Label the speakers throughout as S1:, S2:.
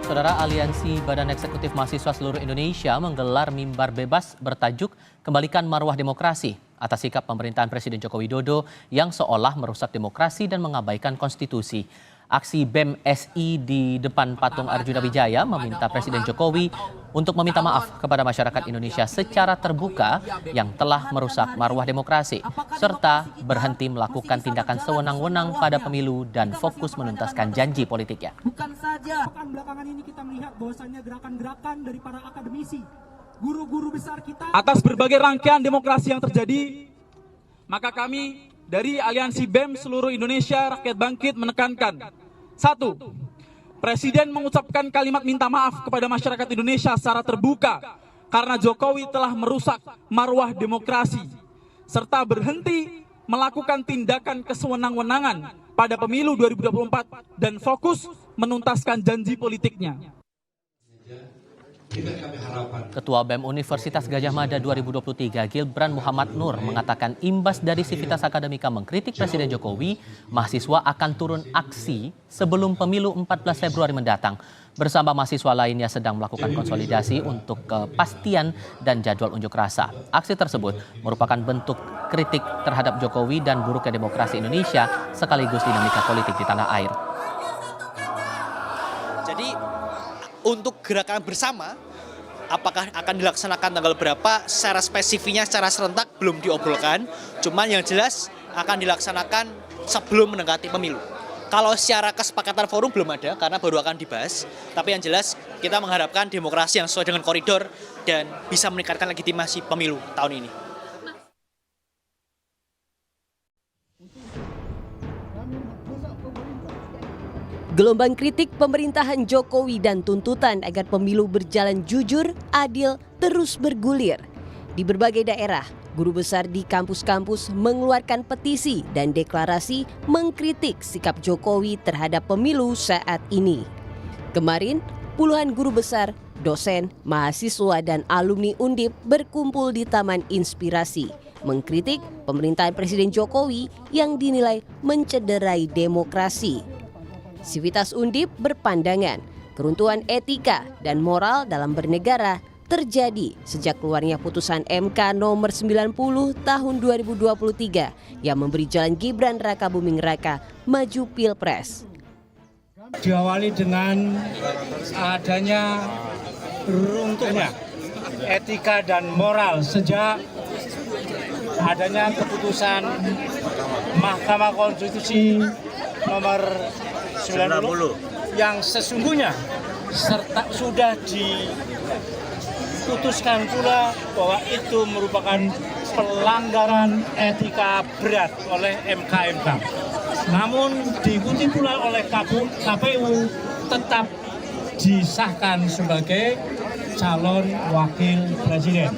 S1: Saudara, Aliansi Badan Eksekutif Mahasiswa Seluruh Indonesia menggelar mimbar bebas bertajuk Kembalikan Marwah Demokrasi atas sikap pemerintahan Presiden Joko Widodo yang seolah merusak demokrasi dan mengabaikan konstitusi. Aksi BEM SI di depan patung Arjuna Wijaya meminta Presiden Jokowi untuk meminta maaf kepada masyarakat Indonesia secara terbuka yang telah merusak marwah demokrasi, serta berhenti melakukan tindakan sewenang-wenang pada pemilu dan fokus menuntaskan janji politiknya.
S2: Bukan saja, belakangan ini kita melihat bahwasannya gerakan-gerakan dari para akademisi, guru-guru besar kita.
S3: Atas berbagai rangkaian demokrasi yang terjadi, maka kami dari Aliansi BEM Seluruh Indonesia Rakyat Bangkit menekankan, 1. Presiden mengucapkan kalimat minta maaf kepada masyarakat Indonesia secara terbuka karena Jokowi telah merusak marwah demokrasi, serta berhenti melakukan tindakan kesewenang-wenangan pada pemilu 2024 dan fokus menuntaskan janji politiknya.
S1: Ketua BEM Universitas Gadjah Mada 2023, Gibran Muhammad Nur, mengatakan imbas dari Sivitas Akademika mengkritik Presiden Jokowi, mahasiswa akan turun aksi sebelum pemilu 14 Februari mendatang. Bersama mahasiswa lainnya sedang melakukan konsolidasi untuk kepastian dan jadwal unjuk rasa. Aksi tersebut merupakan bentuk kritik terhadap Jokowi dan buruknya demokrasi Indonesia sekaligus dinamika politik di tanah air.
S4: Jadi untuk gerakan bersama, apakah akan dilaksanakan tanggal berapa, secara spesifiknya secara serentak belum diobrolkan. Cuman yang jelas akan dilaksanakan sebelum mendekati pemilu. Kalau secara kesepakatan forum belum ada karena baru akan dibahas. Tapi yang jelas kita mengharapkan demokrasi yang sesuai dengan koridor dan bisa meningkatkan legitimasi pemilu tahun ini.
S5: Gelombang kritik pemerintahan Jokowi dan tuntutan agar pemilu berjalan jujur, adil, terus bergulir. Di berbagai daerah, guru besar di kampus-kampus mengeluarkan petisi dan deklarasi mengkritik sikap Jokowi terhadap pemilu saat ini. Kemarin, puluhan guru besar, dosen, mahasiswa, dan alumni Undip berkumpul di Taman Inspirasi, mengkritik pemerintahan Presiden Jokowi yang dinilai mencederai demokrasi. Sivitas Undip berpandangan keruntuhan etika dan moral dalam bernegara terjadi sejak keluarnya putusan MK nomor 90 tahun 2023 yang memberi jalan Gibran Rakabuming Raka maju Pilpres.
S2: Diawali dengan adanya runtuhnya etika dan moral sejak adanya keputusan Mahkamah Konstitusi nomor 90 yang sesungguhnya serta sudah diputuskan pula bahwa itu merupakan pelanggaran etika berat oleh MK. Namun diikuti pula oleh KPU tetap disahkan sebagai calon wakil presiden.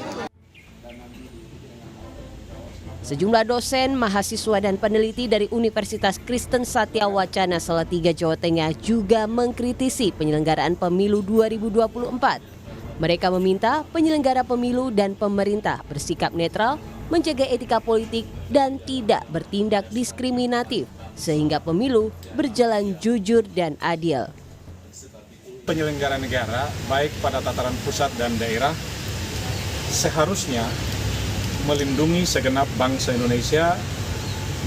S5: Sejumlah dosen, mahasiswa, dan peneliti dari Universitas Kristen Satya Wacana Salatiga, Jawa Tengah juga mengkritisi penyelenggaraan pemilu 2024. Mereka meminta penyelenggara pemilu dan pemerintah bersikap netral, menjaga etika politik, dan tidak bertindak diskriminatif, sehingga pemilu berjalan jujur dan adil.
S6: Penyelenggara negara, baik pada tataran pusat dan daerah, seharusnya melindungi segenap bangsa Indonesia,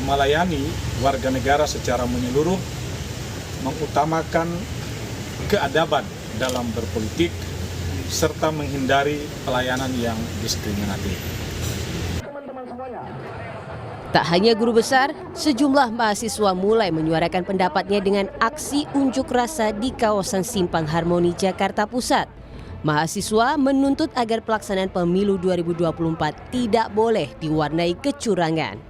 S6: melayani warga negara secara menyeluruh, mengutamakan keadaban dalam berpolitik, serta menghindari pelayanan yang diskriminatif.
S5: Tak hanya guru besar, sejumlah mahasiswa mulai menyuarakan pendapatnya dengan aksi unjuk rasa di kawasan Simpang Harmoni, Jakarta Pusat. Mahasiswa menuntut agar pelaksanaan pemilu 2024 tidak boleh diwarnai kecurangan.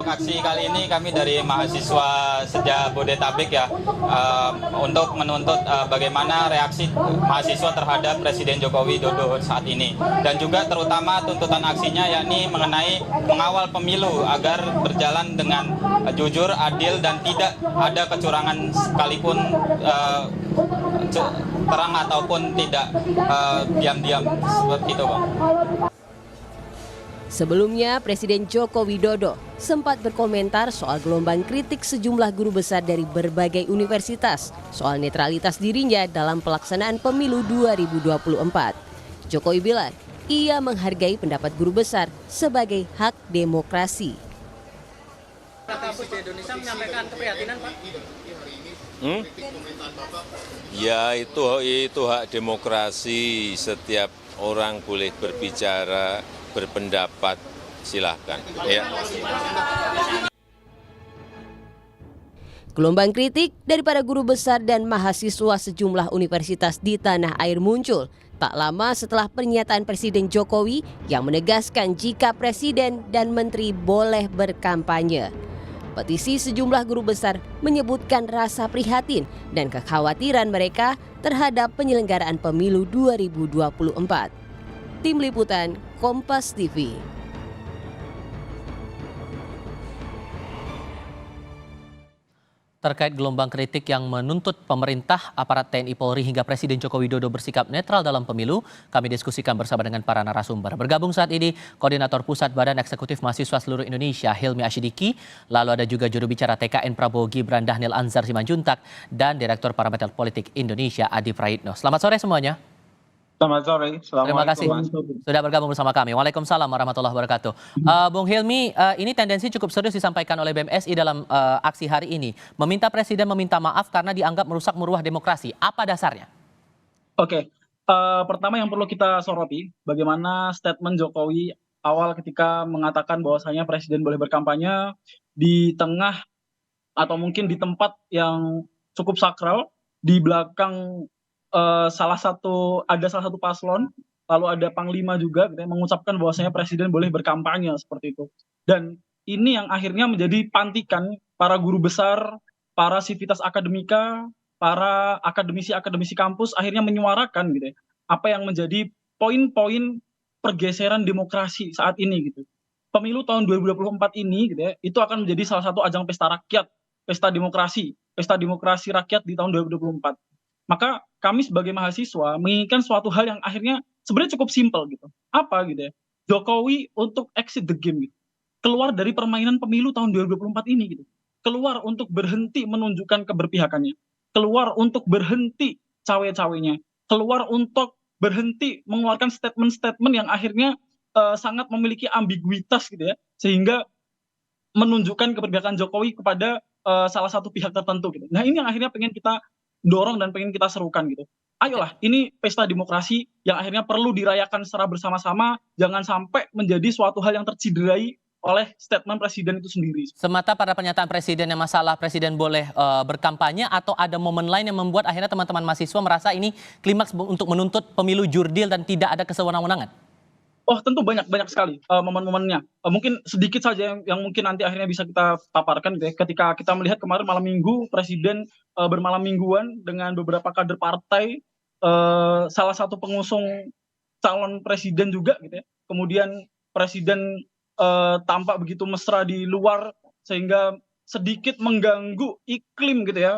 S7: Aksi kali ini kami dari mahasiswa Sejabodetabek ya, untuk menuntut bagaimana reaksi mahasiswa terhadap Presiden Joko Widodo saat ini. Dan juga terutama tuntutan aksinya yakni mengenai mengawal pemilu agar berjalan dengan jujur, adil, dan tidak ada kecurangan sekalipun terang ataupun tidak diam-diam seperti itu, Bang.
S5: Sebelumnya, Presiden Joko Widodo sempat berkomentar soal gelombang kritik sejumlah guru besar dari berbagai universitas soal netralitas dirinya dalam pelaksanaan pemilu 2024. Jokowi bilang, ia menghargai pendapat guru besar sebagai hak demokrasi.
S8: Indonesia menyampaikan keprihatinan, Pak.
S9: Ya itu hak demokrasi, setiap orang boleh berbicara, berpendapat, silahkan. Ya.
S5: Gelombang kritik dari para guru besar dan mahasiswa sejumlah universitas di tanah air muncul tak lama setelah pernyataan Presiden Jokowi yang menegaskan jika presiden dan menteri boleh berkampanye. Petisi sejumlah guru besar menyebutkan rasa prihatin dan kekhawatiran mereka terhadap penyelenggaraan pemilu 2024. Tim Liputan Kompas TV.
S1: Terkait gelombang kritik yang menuntut pemerintah, aparat TNI Polri hingga Presiden Joko Widodo bersikap netral dalam pemilu, kami diskusikan bersama dengan para narasumber. Bergabung saat ini Koordinator Pusat Badan Eksekutif Mahasiswa Seluruh Indonesia Hilmi Asyidiki, lalu ada juga juru bicara TKN Prabowo Gibran Dhanil Anzar Simanjuntak, dan Direktur Parameter Politik Indonesia Adi Praitno. Selamat sore semuanya.
S3: Selamat sore.
S1: Terima kasih sudah bergabung bersama kami. Waalaikumsalam warahmatullahi wabarakatuh. Bung Hilmi, ini tendensi cukup serius disampaikan oleh BMSI dalam aksi hari ini. Meminta Presiden meminta maaf karena dianggap merusak marwah demokrasi. Apa dasarnya?
S3: Oke, pertama yang perlu kita soroti, bagaimana statement Jokowi awal ketika mengatakan bahwasanya Presiden boleh berkampanye di tengah atau mungkin di tempat yang cukup sakral, di belakang salah satu paslon, lalu ada panglima juga gitu, mengucapkan bahwasanya presiden boleh berkampanye seperti itu. Dan ini yang akhirnya menjadi pantikan para guru besar, para sivitas akademika, para akademisi kampus akhirnya menyuarakan gitu ya, apa yang menjadi poin-poin pergeseran demokrasi saat ini gitu. Pemilu tahun 2024 ini gitu ya, itu akan menjadi salah satu ajang pesta rakyat, pesta demokrasi rakyat di tahun 2024. Maka kami sebagai mahasiswa menginginkan suatu hal yang akhirnya sebenarnya cukup simpel gitu. Apa gitu ya? Jokowi untuk exit the game gitu. Keluar dari permainan pemilu tahun 2024 ini gitu. Keluar untuk berhenti menunjukkan keberpihakannya. Keluar untuk berhenti cawe-cawenya. Keluar untuk berhenti mengeluarkan statement-statement yang akhirnya sangat memiliki ambiguitas gitu ya. Sehingga menunjukkan keberpihakan Jokowi kepada salah satu pihak tertentu gitu. Nah, ini yang akhirnya pengen kita dorong dan pengen kita serukan gitu. Ayolah, ini pesta demokrasi yang akhirnya perlu dirayakan secara bersama-sama, jangan sampai menjadi suatu hal yang terciderai oleh statement presiden itu sendiri.
S1: Semata pada pernyataan presiden yang masalah presiden boleh berkampanye atau ada momen lain yang membuat akhirnya teman-teman mahasiswa merasa ini klimaks untuk menuntut pemilu jurdil dan tidak ada kesewenang-wenangan?
S3: Oh, tentu banyak sekali momen-momennya. Mungkin sedikit saja yang mungkin nanti akhirnya bisa kita paparkan gitu ya. Ketika kita melihat kemarin malam minggu presiden bermalam mingguan dengan beberapa kader partai, salah satu pengusung calon presiden juga gitu ya. Kemudian presiden tampak begitu mesra di luar sehingga sedikit mengganggu iklim gitu ya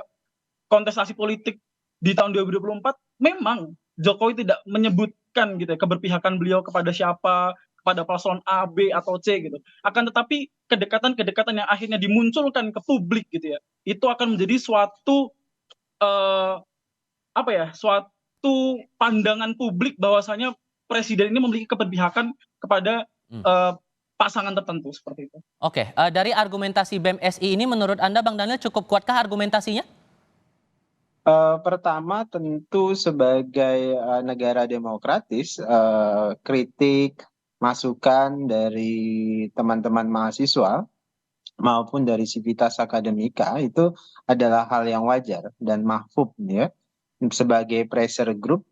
S3: kontestasi politik di tahun 2024. Memang Jokowi tidak menyebutkan gitu ya keberpihakan beliau kepada siapa, kepada paslon A, B atau C gitu. Akan tetapi kedekatan-kedekatan yang akhirnya dimunculkan ke publik gitu ya, itu akan menjadi suatu suatu pandangan publik bahwasanya presiden ini memiliki keberpihakan kepada pasangan tertentu seperti itu.
S1: Oke, dari argumentasi BMSI ini menurut Anda Bang Daniel cukup kuatkah argumentasinya?
S10: Pertama tentu sebagai negara demokratis, kritik, masukan dari teman-teman mahasiswa maupun dari sivitas akademika itu adalah hal yang wajar dan mahfub ya. Sebagai pressure group,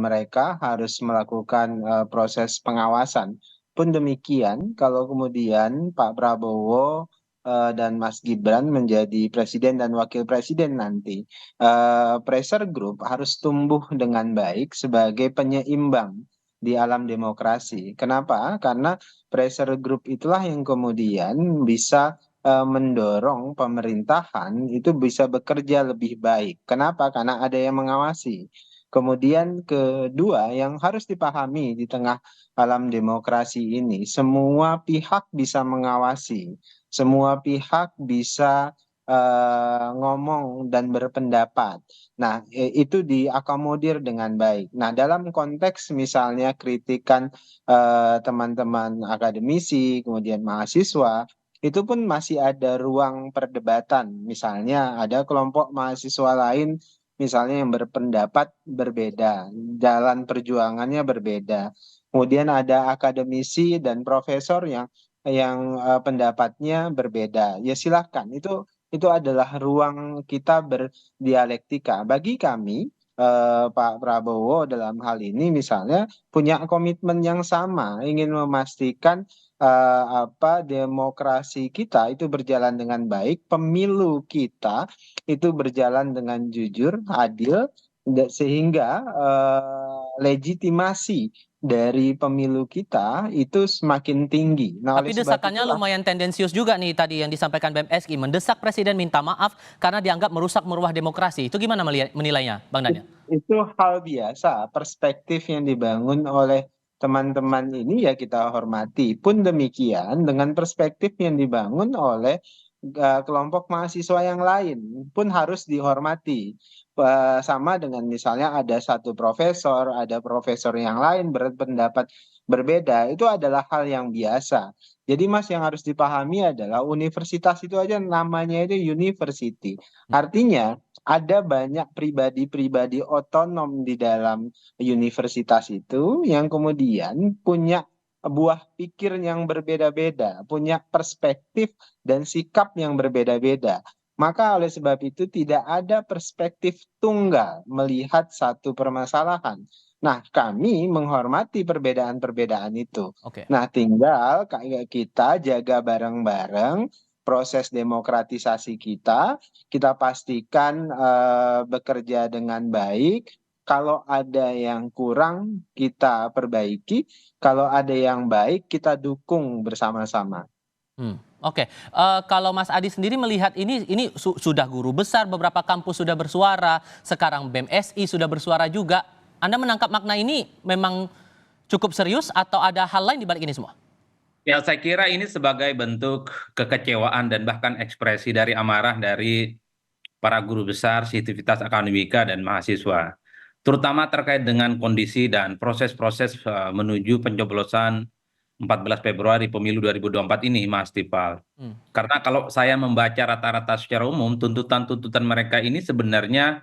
S10: mereka harus melakukan proses pengawasan. Pun demikian, kalau kemudian Pak Prabowo dan Mas Gibran menjadi presiden dan wakil presiden nanti, pressure group harus tumbuh dengan baik sebagai penyeimbang di alam demokrasi. Kenapa? Karena pressure group itulah yang kemudian bisa mendorong pemerintahan itu bisa bekerja lebih baik. Kenapa? Karena ada yang mengawasi. Kemudian kedua yang harus dipahami di tengah alam demokrasi ini, semua pihak bisa mengawasi, semua pihak bisa ngomong dan berpendapat. Nah, itu diakomodir dengan baik. Nah, dalam konteks misalnya kritikan teman-teman akademisi, kemudian mahasiswa, itu pun masih ada ruang perdebatan. Misalnya ada kelompok mahasiswa lain misalnya yang berpendapat berbeda, jalan perjuangannya berbeda. Kemudian ada akademisi dan profesor yang pendapatnya berbeda. Ya silahkan, itu adalah ruang kita berdialektika. Bagi kami, Pak Prabowo dalam hal ini misalnya punya komitmen yang sama, ingin memastikan demokrasi kita itu berjalan dengan baik, pemilu kita itu berjalan dengan jujur, adil, sehingga legitimasi dari pemilu kita itu semakin tinggi. Nah,
S1: Tapi
S10: oleh sebab
S1: desakannya
S10: itulah
S1: lumayan tendensius juga nih tadi yang disampaikan BMSI, mendesak Presiden minta maaf karena dianggap merusak marwah demokrasi. Itu gimana menilainya, Bang Daniel?
S10: itu hal biasa, perspektif yang dibangun oleh teman-teman ini ya kita hormati. Pun demikian dengan perspektif yang dibangun oleh kelompok mahasiswa yang lain pun harus dihormati. Sama dengan misalnya ada satu profesor, ada profesor yang lain berpendapat berbeda, itu adalah hal yang biasa. Jadi Mas yang harus dipahami adalah universitas itu aja namanya itu university. Artinya ada banyak pribadi-pribadi otonom di dalam universitas itu yang kemudian punya buah pikir yang berbeda-beda, punya perspektif dan sikap yang berbeda-beda. Maka oleh sebab itu tidak ada perspektif tunggal melihat satu permasalahan. Nah, kami menghormati perbedaan-perbedaan itu.
S1: Oke.
S10: Nah, tinggal kayak kita jaga bareng-bareng proses demokratisasi kita pastikan bekerja dengan baik. Kalau ada yang kurang, kita perbaiki. Kalau ada yang baik, kita dukung bersama-sama.
S1: Oke. Kalau Mas Adi sendiri melihat ini sudah guru besar, beberapa kampus sudah bersuara, sekarang BMSI sudah bersuara juga. Anda menangkap makna ini memang cukup serius atau ada hal lain di balik ini semua?
S11: Ya, saya kira ini sebagai bentuk kekecewaan dan bahkan ekspresi dari amarah dari para guru besar, sivitas akademika, dan mahasiswa. Terutama terkait dengan kondisi dan proses-proses menuju pencoblosan 14 Februari pemilu 2024 ini, Mas Tipal. Karena kalau saya membaca rata-rata secara umum, tuntutan-tuntutan mereka ini sebenarnya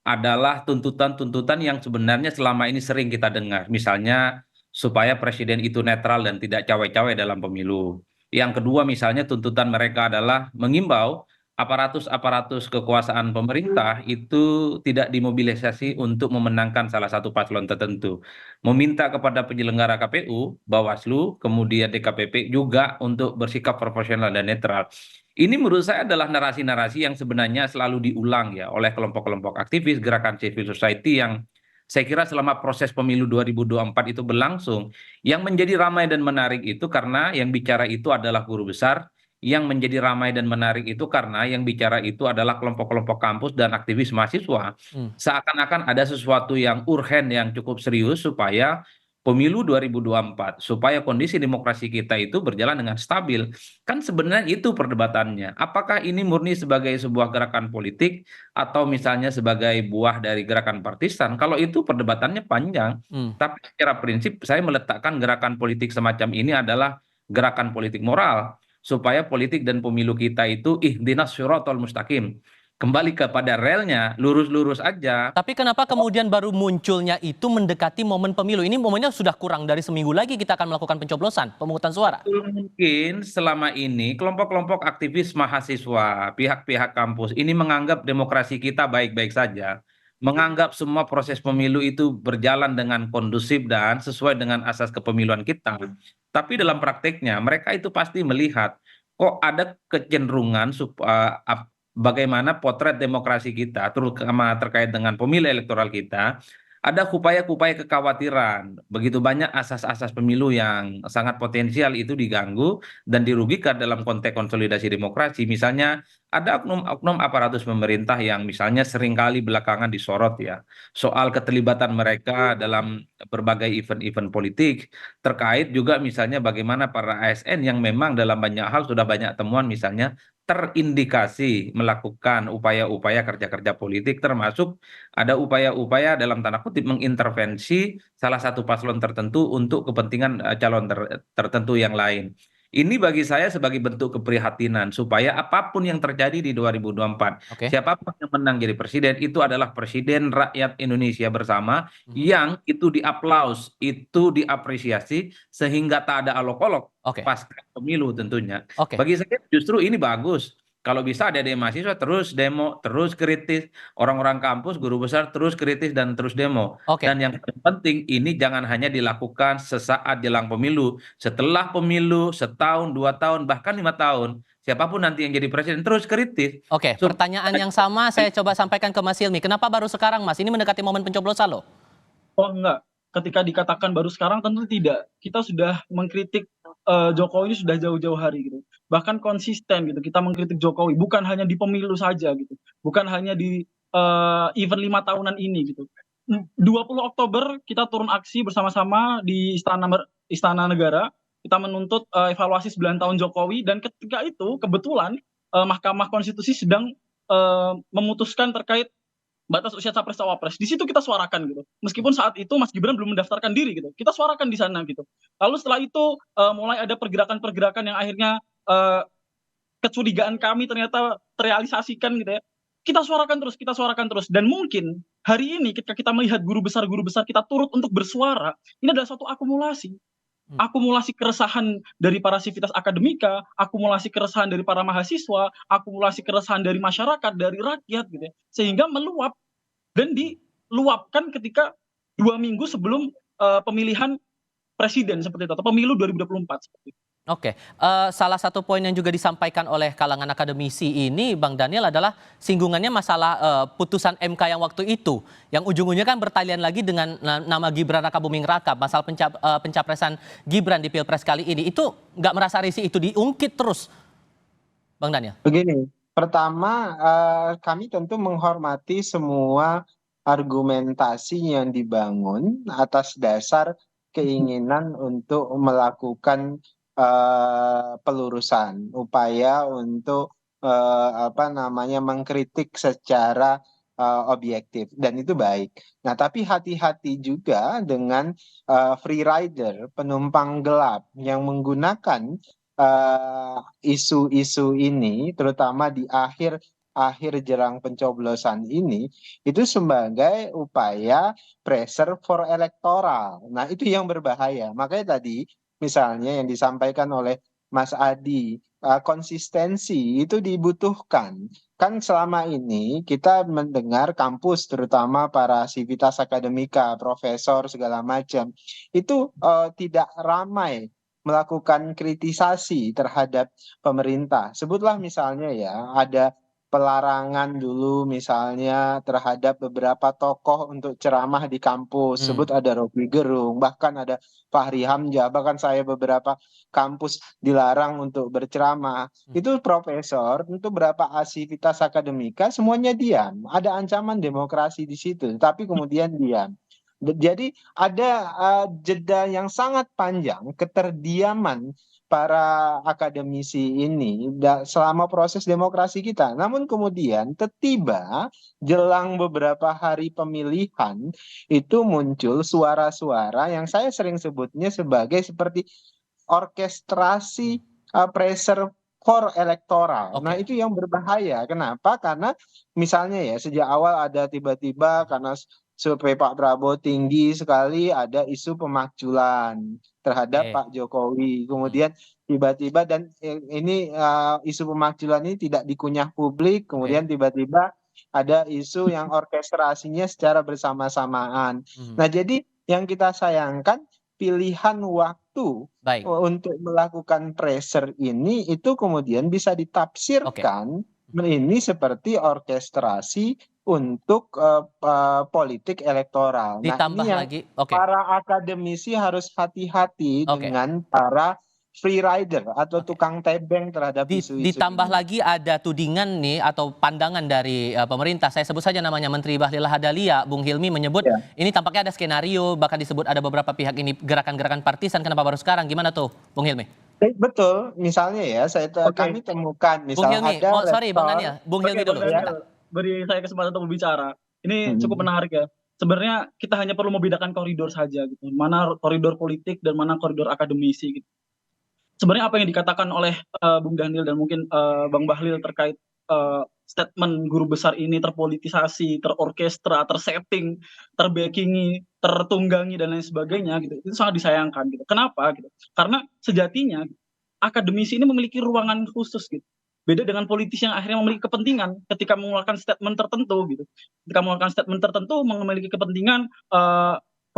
S11: adalah tuntutan-tuntutan yang sebenarnya selama ini sering kita dengar. Misalnya supaya presiden itu netral dan tidak cawe-cawe dalam pemilu. Yang kedua misalnya tuntutan mereka adalah mengimbau aparatus-aparatus kekuasaan pemerintah itu tidak dimobilisasi untuk memenangkan salah satu paslon tertentu. Meminta kepada penyelenggara KPU, Bawaslu, kemudian DKPP juga untuk bersikap profesional dan netral. Ini menurut saya adalah narasi-narasi yang sebenarnya selalu diulang ya oleh kelompok-kelompok aktivis, gerakan civil society yang saya kira selama proses pemilu 2024 itu berlangsung, yang menjadi ramai dan menarik itu karena yang bicara itu adalah guru besar, yang menjadi ramai dan menarik itu karena yang bicara itu adalah kelompok-kelompok kampus dan aktivis mahasiswa. Seakan-akan ada sesuatu yang urgen, yang cukup serius supaya pemilu 2024, supaya kondisi demokrasi kita itu berjalan dengan stabil. Kan sebenarnya itu perdebatannya. Apakah ini murni sebagai sebuah gerakan politik atau misalnya sebagai buah dari gerakan partisan? Kalau itu perdebatannya panjang. Tapi secara prinsip saya meletakkan gerakan politik semacam ini adalah gerakan politik moral. Supaya politik dan pemilu kita itu ihdinas syiratal mustaqim. Kembali kepada relnya, lurus-lurus aja.
S1: Tapi kenapa kemudian baru munculnya itu mendekati momen pemilu? Ini momennya sudah kurang dari seminggu lagi kita akan melakukan pencoblosan, pemungutan suara.
S11: Mungkin selama ini kelompok-kelompok aktivis mahasiswa, pihak-pihak kampus ini menganggap demokrasi kita baik-baik saja. Menganggap semua proses pemilu itu berjalan dengan kondusif dan sesuai dengan asas kepemiluan kita. Tapi dalam prakteknya mereka itu pasti melihat kok ada kecenderungan bagaimana potret demokrasi kita, terutama terkait dengan pemilu elektoral kita, ada upaya-upaya kekhawatiran. Begitu banyak asas-asas pemilu yang sangat potensial itu diganggu dan dirugikan dalam konteks konsolidasi demokrasi. Misalnya ada oknum-oknum aparatus pemerintah yang misalnya seringkali belakangan disorot ya, soal keterlibatan mereka dalam berbagai event-event politik, terkait juga misalnya bagaimana para ASN yang memang dalam banyak hal sudah banyak temuan misalnya terindikasi melakukan upaya-upaya kerja-kerja politik, termasuk ada upaya-upaya dalam tanda kutip mengintervensi salah satu paslon tertentu untuk kepentingan calon tertentu yang lain. Ini bagi saya sebagai bentuk keprihatinan supaya apapun yang terjadi di 2024,
S1: Oke.
S11: siapapun yang menang jadi presiden itu adalah presiden rakyat Indonesia bersama yang itu diaplaus, itu diapresiasi sehingga tak ada olok-olok
S1: Oke.
S11: pasca pemilu tentunya.
S1: Oke.
S11: Bagi saya justru ini bagus. Kalau bisa ada mahasiswa terus demo, terus kritis, orang-orang kampus, guru besar terus kritis dan terus demo.
S1: Oke.
S11: Dan yang paling penting ini jangan hanya dilakukan sesaat jelang pemilu. Setelah pemilu, setahun, 2 tahun, bahkan 5 tahun, siapapun nanti yang jadi presiden terus kritis.
S1: Oke, pertanyaan yang sama saya coba sampaikan ke Mas Hilmi. Kenapa baru sekarang, Mas? Ini mendekati momen pencoblosan loh.
S3: Oh enggak, ketika dikatakan baru sekarang tentu tidak. Kita sudah mengkritik Jokowi ini sudah jauh-jauh hari gitu. Bahkan konsisten gitu. Kita mengkritik Jokowi bukan hanya di pemilu saja gitu. Bukan hanya di event 5 tahunan ini gitu. 20 Oktober kita turun aksi bersama-sama di Istana Negara. Kita menuntut evaluasi 9 tahun Jokowi dan ketika itu kebetulan Mahkamah Konstitusi sedang memutuskan terkait batas usia capres cawapres. Di situ kita suarakan gitu. Meskipun saat itu Mas Gibran belum mendaftarkan diri gitu. Kita suarakan di sana gitu. Lalu setelah itu mulai ada pergerakan-pergerakan yang akhirnya kecurigaan kami ternyata terrealisasikan gitu ya. Kita suarakan terus. Dan mungkin hari ini ketika kita melihat guru besar kita turut untuk bersuara, ini adalah suatu akumulasi. Akumulasi keresahan dari para sivitas akademika, akumulasi keresahan dari para mahasiswa, akumulasi keresahan dari masyarakat, dari rakyat gitu ya. Sehingga meluap dan diluapkan ketika 2 minggu sebelum pemilihan presiden seperti itu atau pemilu 2024 seperti itu.
S1: Oke, salah satu poin yang juga disampaikan oleh kalangan akademisi ini, Bang Daniel, adalah singgungannya masalah putusan MK yang waktu itu, yang ujung-ujungnya kan bertalian lagi dengan nama Gibran Rakabuming Raka, masalah pencapresan Gibran di Pilpres kali ini. Itu nggak merasa risih itu diungkit terus, Bang Daniel?
S10: Begini, pertama kami tentu menghormati semua argumentasi yang dibangun atas dasar keinginan untuk melakukan pelurusan, upaya untuk mengkritik secara objektif dan itu baik. Nah, tapi hati-hati juga dengan free rider, penumpang gelap yang menggunakan isu-isu ini, terutama di akhir jelang pencoblosan ini, itu sebagai upaya pressure for electoral. Nah, itu yang berbahaya. Makanya tadi misalnya yang disampaikan oleh Mas Adi, konsistensi itu dibutuhkan. Kan selama ini kita mendengar kampus, terutama para sivitas akademika, profesor, segala macam, itu tidak ramai melakukan kritisasi terhadap pemerintah. Sebutlah misalnya ya, ada pelarangan dulu misalnya terhadap beberapa tokoh untuk ceramah di kampus. Sebut ada Rocky Gerung, bahkan ada Fahri Hamzah, bahkan saya beberapa kampus dilarang untuk berceramah. Itu profesor, tentu berapa aktivitas akademika, semuanya diam. Ada ancaman demokrasi di situ, tapi kemudian diam. Jadi ada jeda yang sangat panjang, keterdiaman para akademisi ini selama proses demokrasi kita. Namun kemudian tiba jelang beberapa hari pemilihan itu muncul suara-suara yang saya sering sebutnya sebagai seperti orkestrasi pressure for electoral. Nah, itu yang berbahaya. Kenapa? Karena misalnya ya sejak awal ada tiba-tiba karena survei Pak Prabowo tinggi sekali, ada isu pemakzulan terhadap Pak Jokowi. Kemudian tiba-tiba dan ini isu pemakzulan ini tidak dikunyah publik. Kemudian tiba-tiba ada isu yang orkestrasinya secara bersama-samaan. Nah, jadi yang kita sayangkan pilihan waktu untuk melakukan pressure ini itu kemudian bisa ditafsirkan ini seperti orkestrasi untuk politik elektoral. Nah,
S1: Ditambah
S10: ini yang
S1: lagi, oke.
S10: para akademisi harus hati-hati
S1: Oke.
S10: dengan para free rider atau tukang tebeng terhadap isu-isu
S1: Ditambah
S10: ini.
S1: lagi ada tudingan nih atau pandangan dari pemerintah. Saya sebut saja namanya Menteri Bahlil Lahadalia, Bung Hilmi menyebut ini tampaknya ada skenario, bahkan disebut ada beberapa pihak ini gerakan-gerakan partisan. Kenapa baru sekarang? Gimana tuh, Bung Hilmi?
S10: Betul, misalnya ya, kami temukan
S1: Bung
S10: misal
S1: Hilmi,
S10: ada
S1: sorry Bang
S10: rektor.
S1: Daniel, Bung Hilmi dulu.
S3: Bang
S1: sebentar.
S3: Daniel, beri saya kesempatan untuk berbicara. Ini cukup menarik ya. Sebenarnya kita hanya perlu membedakan koridor saja gitu. Mana koridor politik dan mana koridor akademisi gitu. Sebenarnya apa yang dikatakan oleh Bung Daniel dan mungkin Bang Bahlil terkait statement guru besar ini terpolitisasi, terorkestra, tersetting, terbackingi, tertunggangi dan lain sebagainya gitu. Itu sangat disayangkan gitu. Kenapa gitu? Karena sejatinya akademisi ini memiliki ruangan khusus gitu. Beda dengan politis yang akhirnya memiliki kepentingan ketika mengeluarkan statement tertentu gitu. Ketika mengeluarkan statement tertentu memiliki kepentingan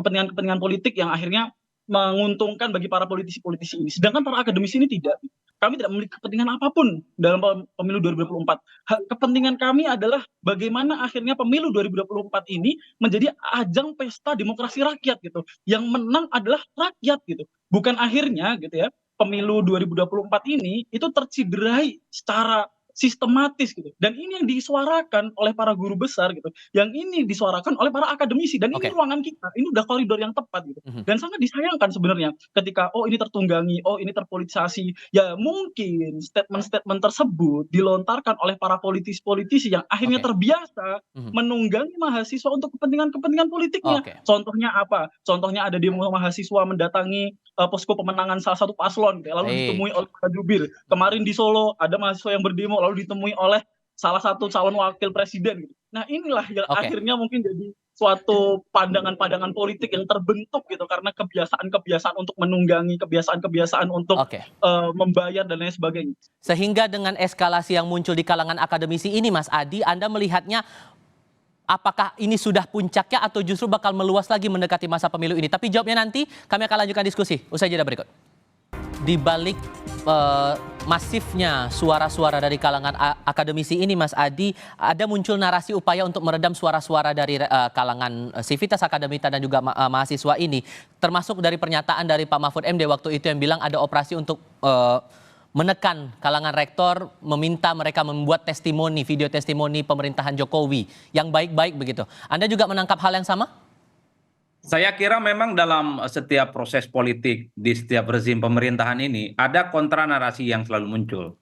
S3: kepentingan politik yang akhirnya menguntungkan bagi para politisi-politisi ini. Sedangkan para akademisi ini tidak. Kami tidak memiliki kepentingan apapun dalam pemilu 2024. Kepentingan kami adalah bagaimana akhirnya pemilu 2024 ini menjadi ajang pesta demokrasi rakyat gitu. Yang menang adalah rakyat gitu. Bukan akhirnya gitu ya, pemilu 2024 ini itu terciderai secara sistematis gitu. Dan ini yang disuarakan oleh para guru besar gitu. Yang ini disuarakan oleh para akademisi dan ini ruangan kita. Ini udah koridor yang tepat gitu. Dan sangat disayangkan sebenarnya ketika ini tertunggangi, ini terpolitisasi. Ya mungkin statement-statement tersebut dilontarkan oleh para politisi-politisi yang akhirnya terbiasa menunggangi mahasiswa untuk kepentingan-kepentingan politiknya. Contohnya apa? Contohnya ada demo mahasiswa mendatangi posko pemenangan salah satu paslon gitu, lalu ditemui oleh Pak Jubir. Kemarin di Solo ada mahasiswa yang berdemo lalu ditemui oleh salah satu calon wakil presiden gitu. Nah, inilah yang akhirnya mungkin jadi suatu pandangan-pandangan politik yang terbentuk gitu karena kebiasaan-kebiasaan untuk menunggangi, kebiasaan-kebiasaan untuk membayar dan lain sebagainya.
S1: Sehingga dengan eskalasi yang muncul di kalangan akademisi ini, Mas Adi, Anda melihatnya apakah ini sudah puncaknya atau justru bakal meluas lagi mendekati masa pemilu ini? Tapi jawabnya nanti, kami akan lanjutkan diskusi usai jeda berikut. Di balik masifnya suara-suara dari kalangan akademisi ini, Mas Adi, ada muncul narasi upaya untuk meredam suara-suara dari kalangan sivitas akademika dan juga mahasiswa ini. Termasuk dari pernyataan dari Pak Mahfud MD waktu itu yang bilang ada operasi untuk menekan kalangan rektor, meminta mereka membuat testimoni, video testimoni pemerintahan Jokowi yang baik-baik begitu. Anda juga menangkap hal yang sama?
S11: Saya kira memang dalam setiap proses politik di setiap rezim pemerintahan ini ada kontra narasi yang selalu muncul.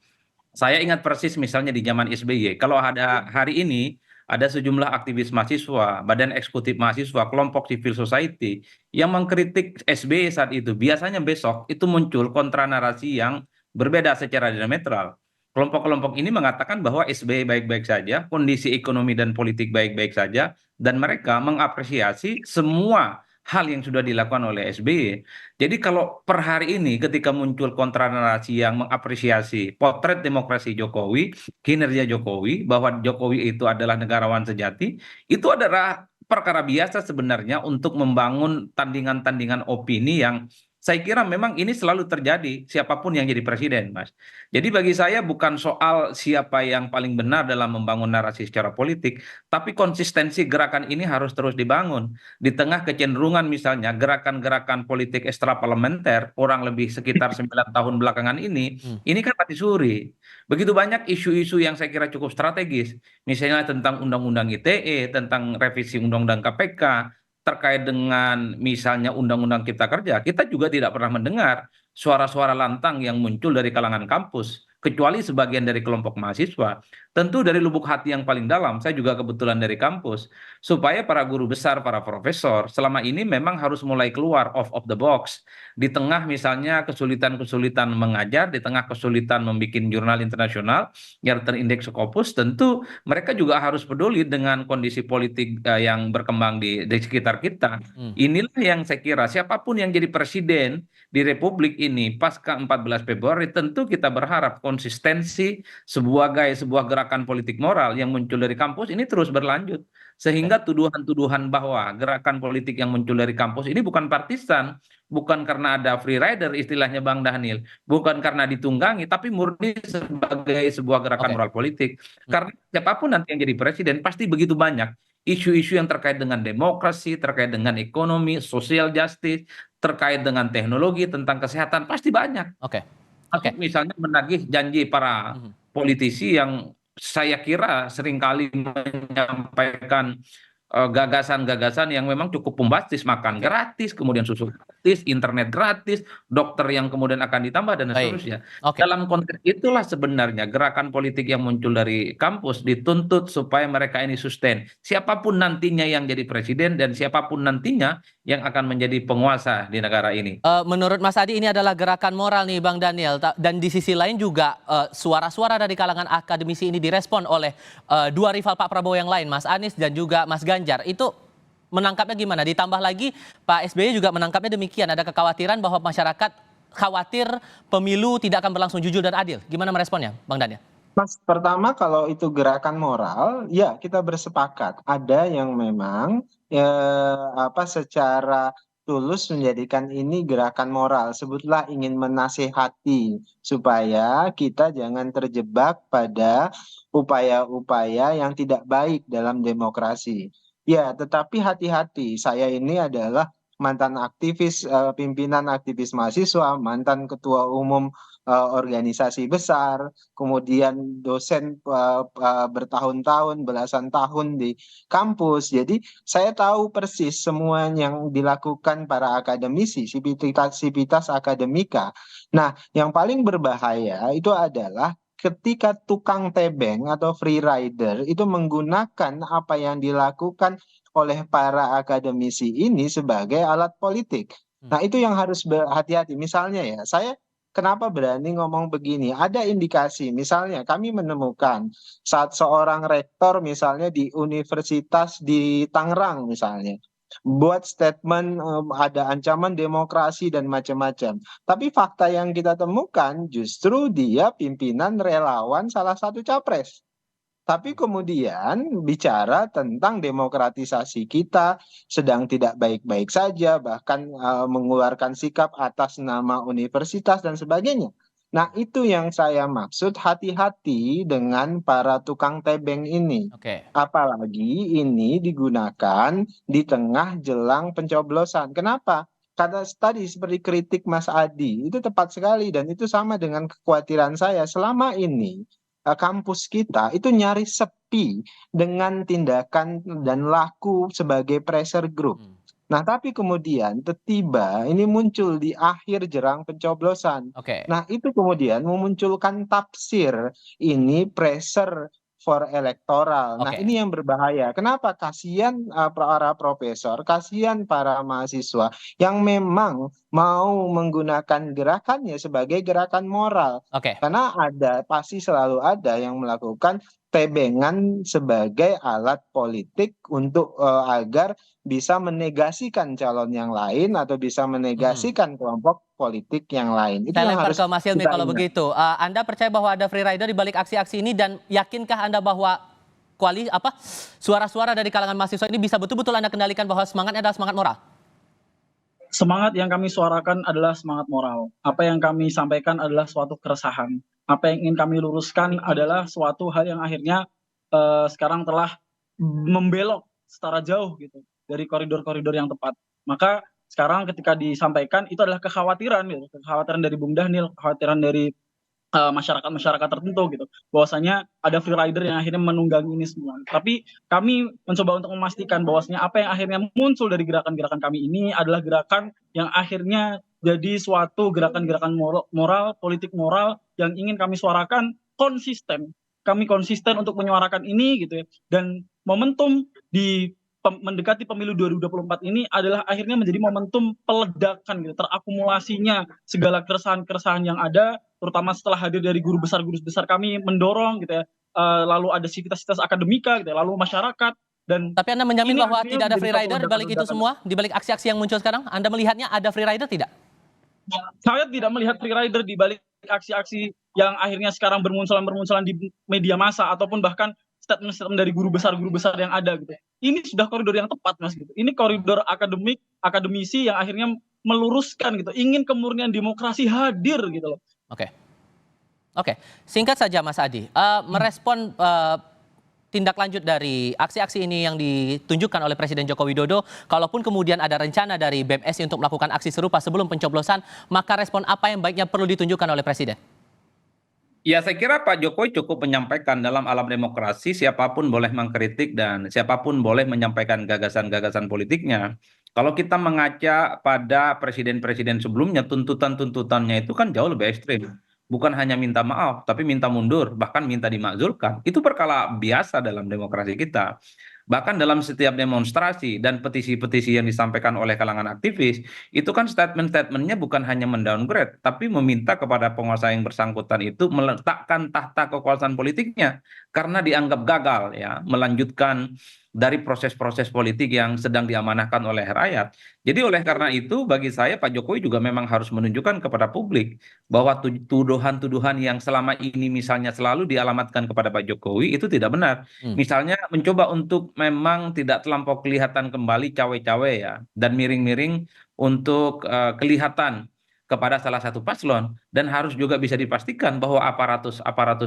S11: Saya ingat persis misalnya di zaman SBY, kalau ada hari ini ada sejumlah aktivis mahasiswa, badan eksekutif mahasiswa, kelompok civil society yang mengkritik SBY saat itu, biasanya besok itu muncul kontra narasi yang berbeda secara diametral. Kelompok-kelompok ini mengatakan bahwa SBY baik-baik saja, kondisi ekonomi dan politik baik-baik saja, dan mereka mengapresiasi semua hal yang sudah dilakukan oleh SBY. Jadi kalau per hari ini ketika muncul kontra narasi yang mengapresiasi potret demokrasi Jokowi, kinerja Jokowi, bahwa Jokowi itu adalah negarawan sejati, itu adalah perkara biasa sebenarnya untuk membangun tandingan-tandingan opini yang saya kira memang ini selalu terjadi siapapun yang jadi presiden, Mas. Jadi bagi saya bukan soal siapa yang paling benar dalam membangun narasi secara politik, tapi konsistensi gerakan ini harus terus dibangun. Di tengah kecenderungan misalnya gerakan-gerakan politik ekstraparlementer, kurang lebih sekitar 9 tahun belakangan ini kan mati suri. Begitu banyak isu-isu yang saya kira cukup strategis, misalnya tentang Undang-Undang ITE, tentang revisi Undang-Undang KPK, terkait dengan misalnya Undang-Undang Cipta Kerja, kita juga tidak pernah mendengar suara-suara lantang yang muncul dari kalangan kampus, kecuali sebagian dari kelompok mahasiswa. Tentu dari lubuk hati yang paling dalam, saya juga kebetulan dari kampus, supaya para guru besar, para profesor, selama ini memang harus mulai keluar of the box. Di tengah misalnya kesulitan-kesulitan mengajar, di tengah kesulitan membuat jurnal internasional yang terindeks Scopus, tentu mereka juga harus peduli dengan kondisi politik yang berkembang di sekitar kita. Inilah yang saya kira siapapun yang jadi presiden di Republik ini pasca 14 Februari, tentu kita berharap konsistensi sebuah gerakan gerakan politik moral yang muncul dari kampus ini terus berlanjut. Sehingga tuduhan-tuduhan bahwa gerakan politik yang muncul dari kampus ini bukan partisan, bukan karena ada free rider istilahnya Bang Dhanil, bukan karena ditunggangi, tapi murni sebagai sebuah gerakan moral politik. Karena siapapun nanti yang jadi presiden pasti begitu banyak isu-isu yang terkait dengan demokrasi, terkait dengan ekonomi, social justice, terkait dengan teknologi, tentang kesehatan, pasti banyak. Misalnya menagih janji para politisi yang saya kira seringkali menyampaikan gagasan-gagasan yang memang cukup bombastis, makan gratis, kemudian susu gratis, internet gratis, dokter yang kemudian akan ditambah dan seterusnya. Dalam konteks itulah sebenarnya gerakan politik yang muncul dari kampus dituntut supaya mereka ini sustain. Siapapun nantinya yang jadi presiden dan siapapun nantinya yang akan menjadi penguasa di negara ini.
S1: Menurut Mas Adi ini adalah gerakan moral nih Bang Daniel, dan di sisi lain juga suara-suara dari kalangan akademisi ini direspon oleh dua rival Pak Prabowo yang lain, Mas Anies dan juga Mas Ganjar. Itu menangkapnya gimana? Ditambah lagi Pak SBY juga menangkapnya demikian, ada kekhawatiran bahwa masyarakat khawatir pemilu tidak akan berlangsung jujur dan adil. Gimana meresponnya Bang Daniel?
S10: Mas, pertama kalau itu gerakan moral, ya kita bersepakat. Ada yang memang secara tulus menjadikan ini gerakan moral. Sebutlah ingin menasehati supaya kita jangan terjebak pada upaya-upaya yang tidak baik dalam demokrasi. Ya, tetapi hati-hati. Saya ini adalah mantan aktivis, pimpinan aktivis mahasiswa, mantan ketua umum organisasi besar, kemudian dosen bertahun-tahun, belasan tahun di kampus. Jadi saya tahu persis semua yang dilakukan para akademisi, sivitas akademika. Nah, yang paling berbahaya itu adalah ketika tukang tebeng atau free rider itu menggunakan apa yang dilakukan oleh para akademisi ini sebagai alat politik. Nah, itu yang harus berhati-hati. Misalnya ya, saya kenapa berani ngomong begini? Ada indikasi, misalnya kami menemukan saat seorang rektor misalnya di universitas di Tangerang misalnya, buat statement ada ancaman demokrasi dan macam-macam. Tapi fakta yang kita temukan justru dia pimpinan relawan salah satu capres. Tapi kemudian bicara tentang demokratisasi kita sedang tidak baik-baik saja, bahkan mengeluarkan sikap atas nama universitas dan sebagainya. Nah, itu yang saya maksud, hati-hati dengan para tukang tebeng ini. Apalagi ini digunakan di tengah jelang pencoblosan. Kenapa? Karena tadi seperti kritik Mas Adi, itu tepat sekali dan itu sama dengan kekhawatiran saya. Selama ini kampus kita itu nyaris sepi dengan tindakan dan laku sebagai pressure group. Nah, tapi kemudian tiba ini muncul di akhir jelang pencoblosan. Nah, itu kemudian memunculkan tafsir ini pressure for electoral. Nah, ini yang berbahaya. Kenapa? Kasihan para profesor, kasihan para mahasiswa yang memang mau menggunakan gerakannya sebagai gerakan moral. Karena pasti selalu ada yang melakukan tebengan sebagai alat politik untuk agar bisa menegasikan calon yang lain atau bisa menegasikan kelompok politik yang lain. Itu
S1: saya
S10: yang
S1: lempar
S10: harus
S1: ke Mas Hilmi kalau begitu. Anda percaya bahwa ada free rider di balik aksi-aksi ini dan yakinkah Anda bahwa suara-suara dari kalangan mahasiswa ini bisa betul-betul Anda kendalikan bahwa semangatnya adalah semangat moral?
S3: Semangat yang kami suarakan adalah semangat moral. Apa yang kami sampaikan adalah suatu keresahan. Apa yang ingin kami luruskan adalah suatu hal yang akhirnya sekarang telah membelok secara jauh gitu dari koridor-koridor yang tepat. Maka sekarang ketika disampaikan itu adalah kekhawatiran gitu, kekhawatiran dari Bung Dhanil, kekhawatiran dari masyarakat-masyarakat tertentu gitu, bahwasanya ada free rider yang akhirnya menunggangi ini semua. Tapi kami mencoba untuk memastikan bahwasanya apa yang akhirnya muncul dari gerakan-gerakan kami ini adalah gerakan yang akhirnya jadi suatu gerakan-gerakan moral, politik moral yang ingin kami suarakan konsisten. Kami konsisten untuk menyuarakan ini gitu ya. Dan momentum di mendekati pemilu 2024 ini adalah akhirnya menjadi momentum peledakan gitu, terakumulasinya segala keresahan-keresahan yang ada, terutama setelah hadir dari guru besar kami mendorong gitu ya, lalu ada sivitas akademika gitu ya, lalu masyarakat. Dan
S1: tapi Anda menjamin bahwa tidak ada free rider di balik itu semua, di balik aksi-aksi yang muncul sekarang? Anda melihatnya ada free rider tidak?
S3: Saya tidak melihat free rider di balik aksi-aksi yang akhirnya sekarang bermunculan di media massa ataupun bahkan statement-statement dari guru besar yang ada gitu. Ini sudah koridor yang tepat, Mas gitu. Ini koridor akademisi yang akhirnya meluruskan gitu, ingin kemurnian demokrasi hadir gitu loh.
S1: Oke, singkat saja Mas Adi, merespon tindak lanjut dari aksi-aksi ini yang ditunjukkan oleh Presiden Joko Widodo, kalaupun kemudian ada rencana dari BMSI untuk melakukan aksi serupa sebelum pencoblosan, maka respon apa yang baiknya perlu ditunjukkan oleh Presiden?
S11: Ya, saya kira Pak Jokowi cukup menyampaikan dalam alam demokrasi siapapun boleh mengkritik dan siapapun boleh menyampaikan gagasan-gagasan politiknya. Kalau kita mengaca pada presiden-presiden sebelumnya, tuntutan-tuntutannya itu kan jauh lebih ekstrim. Bukan hanya minta maaf, tapi minta mundur, bahkan minta dimakzulkan. Itu perkara biasa dalam demokrasi kita. Bahkan dalam setiap demonstrasi dan petisi-petisi yang disampaikan oleh kalangan aktivis, itu kan statement-statementnya bukan hanya mendowngrade, tapi meminta kepada penguasa yang bersangkutan itu meletakkan tahta kekuasaan politiknya karena dianggap gagal ya melanjutkan dari proses-proses politik yang sedang diamanahkan oleh rakyat. Jadi oleh karena itu bagi saya Pak Jokowi juga memang harus menunjukkan kepada publik bahwa tuduhan-tuduhan yang selama ini misalnya selalu dialamatkan kepada Pak Jokowi itu tidak benar. Misalnya mencoba untuk memang tidak terlampau kelihatan kembali cawe-cawe ya dan miring-miring untuk kelihatan kepada salah satu paslon, dan harus juga bisa dipastikan bahwa aparatus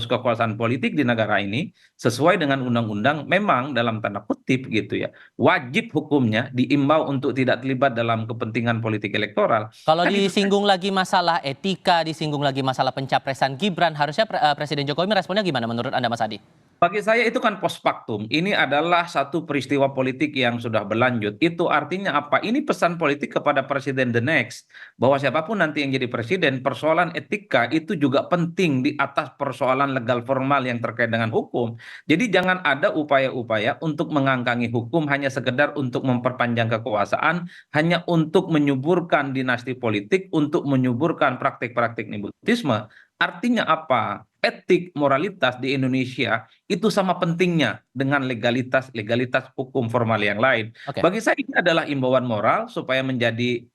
S11: kekuasaan politik di negara ini sesuai dengan undang-undang memang dalam tanda kutip gitu ya wajib hukumnya diimbau untuk tidak terlibat dalam kepentingan politik elektoral.
S1: Kalau
S11: Kan itu
S1: disinggung lagi masalah etika, disinggung lagi masalah pencapresan Gibran, harusnya Presiden Jokowi meresponnya gimana menurut Anda Mas Adi?
S11: bagi saya itu kan post factum. Ini adalah satu peristiwa politik yang sudah berlanjut. Itu artinya apa? Ini pesan politik kepada presiden the next. Bahwa siapapun nanti yang jadi presiden, persoalan etika itu juga penting di atas persoalan legal formal yang terkait dengan hukum. Jadi jangan ada upaya-upaya untuk mengangkangi hukum hanya sekedar untuk memperpanjang kekuasaan, hanya untuk menyuburkan dinasti politik, untuk menyuburkan praktik-praktik nepotisme. Artinya apa? Etik, moralitas di Indonesia itu sama pentingnya dengan legalitas hukum formal yang lain. Bagi saya ini adalah imbauan moral supaya menjadi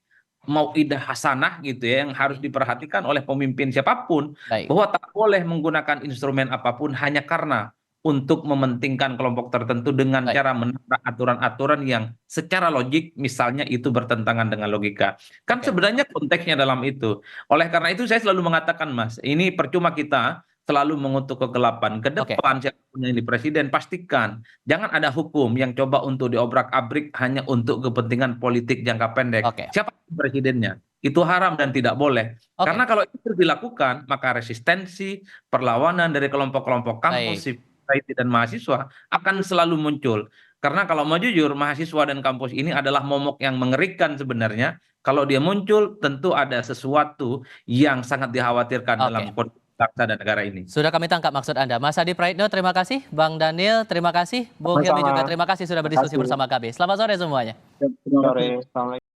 S11: mau'idah hasanah gitu ya yang harus diperhatikan oleh pemimpin siapapun, bahwa tak boleh menggunakan instrumen apapun hanya karena untuk mementingkan kelompok tertentu dengan cara menabrak aturan-aturan yang secara logik misalnya itu bertentangan dengan logika. Kan sebenarnya konteksnya dalam itu. Oleh karena itu saya selalu mengatakan Mas, ini percuma kita selalu mengutuk kegelapan. Ke depan siapapun yang di presiden pastikan jangan ada hukum yang coba untuk diobrak-abrik hanya untuk kepentingan politik jangka pendek. Siapa presidennya? Itu haram dan tidak boleh. Karena kalau itu dilakukan maka resistensi, perlawanan dari kelompok-kelompok kampus dan mahasiswa akan selalu muncul. Karena kalau mau jujur, mahasiswa dan kampus ini adalah momok yang mengerikan sebenarnya. Kalau dia muncul, tentu ada sesuatu yang sangat dikhawatirkan dalam kondisi bangsa dan negara ini.
S1: Sudah kami tangkap maksud Anda. Mas Adi Praitno, terima kasih. Bang Daniel, terima kasih. Bung Hilmi juga terima kasih sudah berdiskusi bersama kami. Selamat sore semuanya.
S10: Sore.